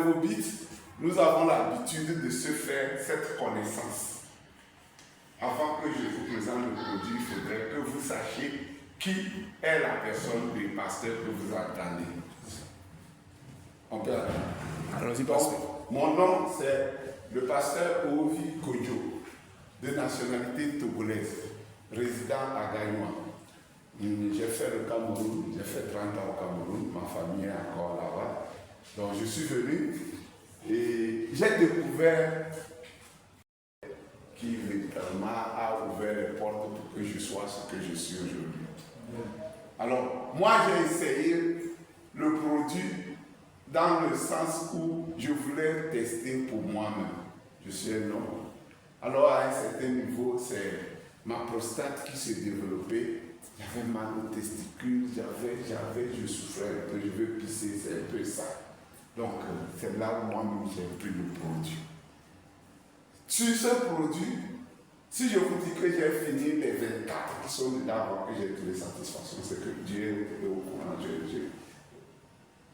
Vobit, nous avons l'habitude de se faire cette connaissance. Avant que je vous présente le produit, il faudrait que vous sachiez qui est la personne du pasteur que vous attendez. On peut attendre. Allons-y, pasteur. Mon nom, c'est le pasteur Ovi Kodjo, de nationalité togolaise, résident à Gaïma. J'ai fait le Cameroun, j'ai fait 30 ans au Cameroun, ma famille est encore là-bas. Donc je suis venu et j'ai découvert qui véritablement a ouvert les portes pour que je sois ce que je suis aujourd'hui. Alors, moi j'ai essayé le produit dans le sens où je voulais tester pour moi-même. Je suis un homme. Alors à un certain niveau, c'est ma prostate qui s'est développée. J'avais mal aux testicules, je souffrais un peu, je veux pisser, c'est un peu ça. Donc c'est là où moi-même j'ai pris le produit. Sur ce produit, si je vous dis que j'ai fini les 24 qui sont dedans avant que j'ai trouvé satisfaction, c'est que Dieu est au courant.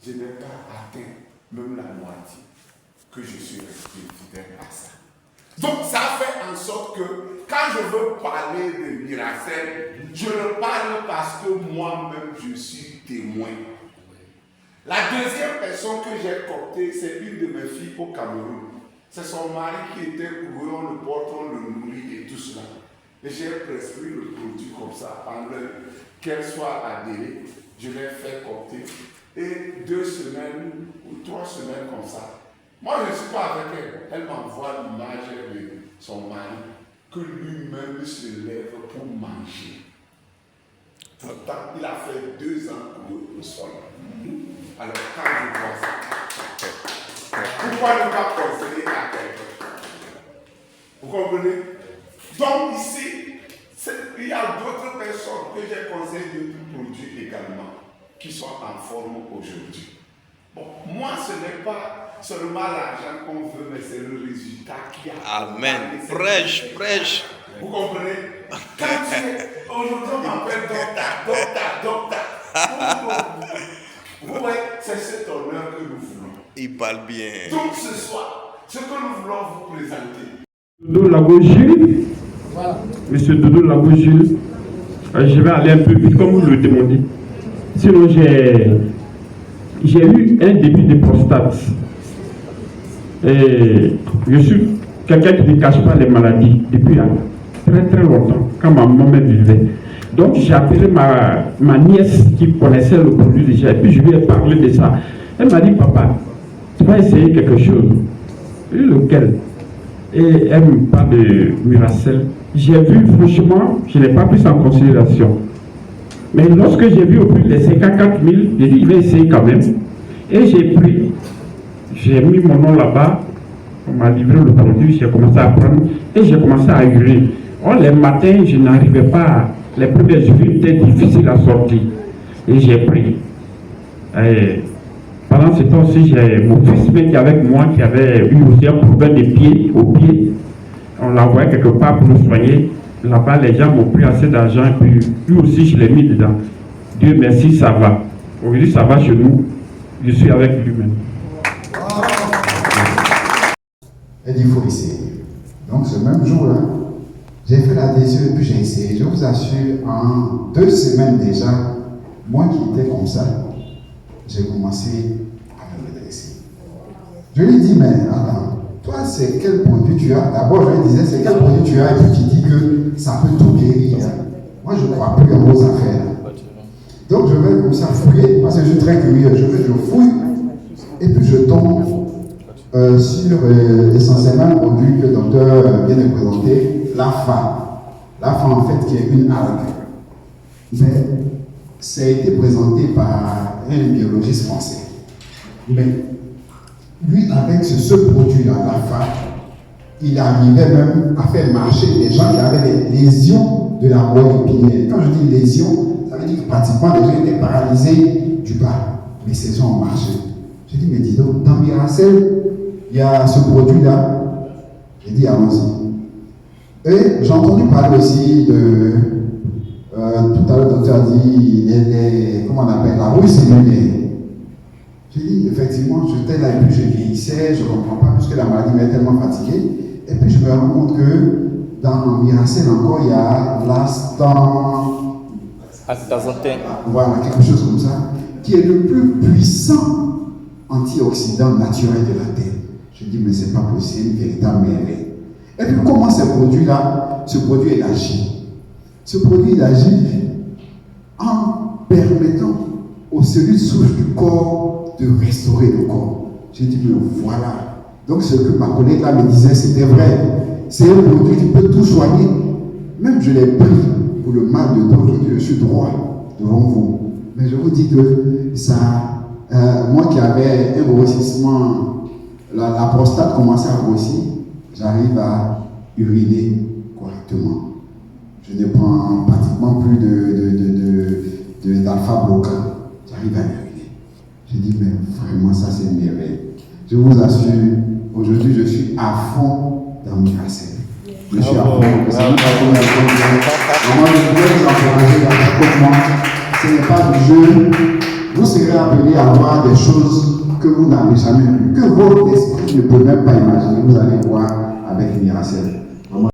Je n'ai pas atteint même la moitié que je suis resté fidèle à ça. Donc ça fait en sorte que quand je veux parler de Miracel, je le parle parce que moi-même je suis témoin. La deuxième personne que j'ai coptée, c'est une de mes filles au Cameroun. C'est son mari qui était couru, on le porte, on le nourrit et tout cela. Et j'ai prescrit le produit comme ça, pendant qu'elle soit adhérée, je l'ai fait copter. Et 2 semaines ou 3 semaines comme ça. Moi, je ne suis pas avec elle. Elle m'envoie l'image de son mari que lui-même se lève pour manger. Pourtant, il a fait 2 ans au sol. Alors, quand je vois ça, pourquoi ne pas conseiller à quelqu'un? Vous comprenez? Donc, ici, il y a d'autres personnes que j'ai conseillé de produits également qui sont en forme aujourd'hui. Bon, moi, ce n'est pas seulement l'argent qu'on veut, mais c'est le résultat qui a. Amen. Prêche. Vous comprenez? Quand aujourd'hui, on m'appelle docteur. Vous voyez, c'est cet honneur que nous voulons. Il parle bien. Donc, ce soir, ce que nous voulons vous présenter. Doudou Lago-Gilles. Voilà. Monsieur Doudou Lago-Gilles. Je vais aller un peu vite comme vous le demandez. Sinon, j'ai eu un début de prostate. Et je suis quelqu'un qui ne cache pas les maladies depuis très très longtemps, quand ma maman vivait. Donc j'ai appelé ma nièce qui connaissait le produit déjà, et puis je lui ai parlé de ça. Elle m'a dit, papa, tu vas essayer quelque chose. Et lequel? Et elle me parle de Miracel. J'ai vu, franchement, je n'ai pas pris ça en considération. Mais lorsque j'ai vu au prix des 54 000, j'ai dit, il va essayer quand même. Et j'ai mis mon nom là-bas, on m'a livré le produit, j'ai commencé à prendre et j'ai commencé à hurler. Oh, les matins, je n'arrivais pas, les premiers jours étaient difficiles à sortir. Et j'ai pris. Et pendant ce temps aussi, j'ai mon fils qui est avec moi, qui avait eu aussi un problème de pied, au pied. On l'a envoyé quelque part pour le soigner. Là-bas, les gens m'ont pris assez d'argent et puis lui aussi, je l'ai mis dedans. Dieu merci, ça va. Aujourd'hui, ça va chez nous. Je suis avec lui-même. Elle dit, il faut essayer. Donc, ce même jour-là, j'ai fait l'adhésion et puis j'ai essayé. Je vous assure, en 2 semaines déjà, moi qui étais comme ça, j'ai commencé à me redresser. Je lui dis, mais attends, toi, c'est quel produit tu as? D'abord, je lui disais, c'est quel produit tu as? Et puis tu dis que ça peut tout guérir. Moi, je ne crois plus à vos affaires. Donc, je vais comme ça fouiller, parce que je suis très curieux. Je fouille, et puis je tombe sur essentiellement un produit que le docteur vient de présenter, l'AFA. L'AFA, en fait, qui est une algue. Mais ça a été présenté par un biologiste français. Mais lui, avec ce produit-là, l'AFA, il arrivait même à faire marcher des gens qui avaient des lésions de la moelle épinière. Quand je dis lésions, ça veut dire que pratiquement les gens étaient paralysés du bas. Mais ces gens ont marché. J'ai dit, mais dis donc, dans Miracel, il y a ce produit-là. J'ai dit, allons-y. Et j'ai entendu parler aussi de, tout à l'heure, le docteur a dit, comment on appelle, la rouille cellulaire. J'ai dit, effectivement, j'étais là et puis je vieillissais, je ne comprends pas, puisque la maladie m'avait tellement fatigué. Et puis je me rends compte que dans Miracel encore, il y a l'instant. Voilà, quelque chose comme ça, qui est le plus puissant antioxydant naturel de la Terre. Je dis, mais c'est pas possible, une véritable merveille. Et puis comment ce produit-là, ce produit il agit? Ce produit il agit en permettant aux cellules souches du corps de restaurer le corps. J'ai dit, mais voilà. Donc ce que ma collègue là me disait, c'était vrai. C'est un produit qui peut tout soigner. Même je l'ai pris pour le mal de dos, aujourd'hui je suis droit devant vous. Mais je vous dis que ça, moi qui avais un grossissement, la prostate commençait à grossir, j'arrive à uriner correctement. Je ne prends pratiquement plus d'alpha-bloquant. J'arrive à uriner. J'ai dit, mais vraiment, ça c'est une merveille. Je vous assure, aujourd'hui, je suis à fond dans Miracel. Je suis à fond. C'est une moi, je voulais vous encourager à chaque moment. Ce n'est pas du jeu. Vous serez appelés à voir des choses que vous n'avez jamais vues, que votre esprit ne peut même pas imaginer. Vous allez voir avec Miracel.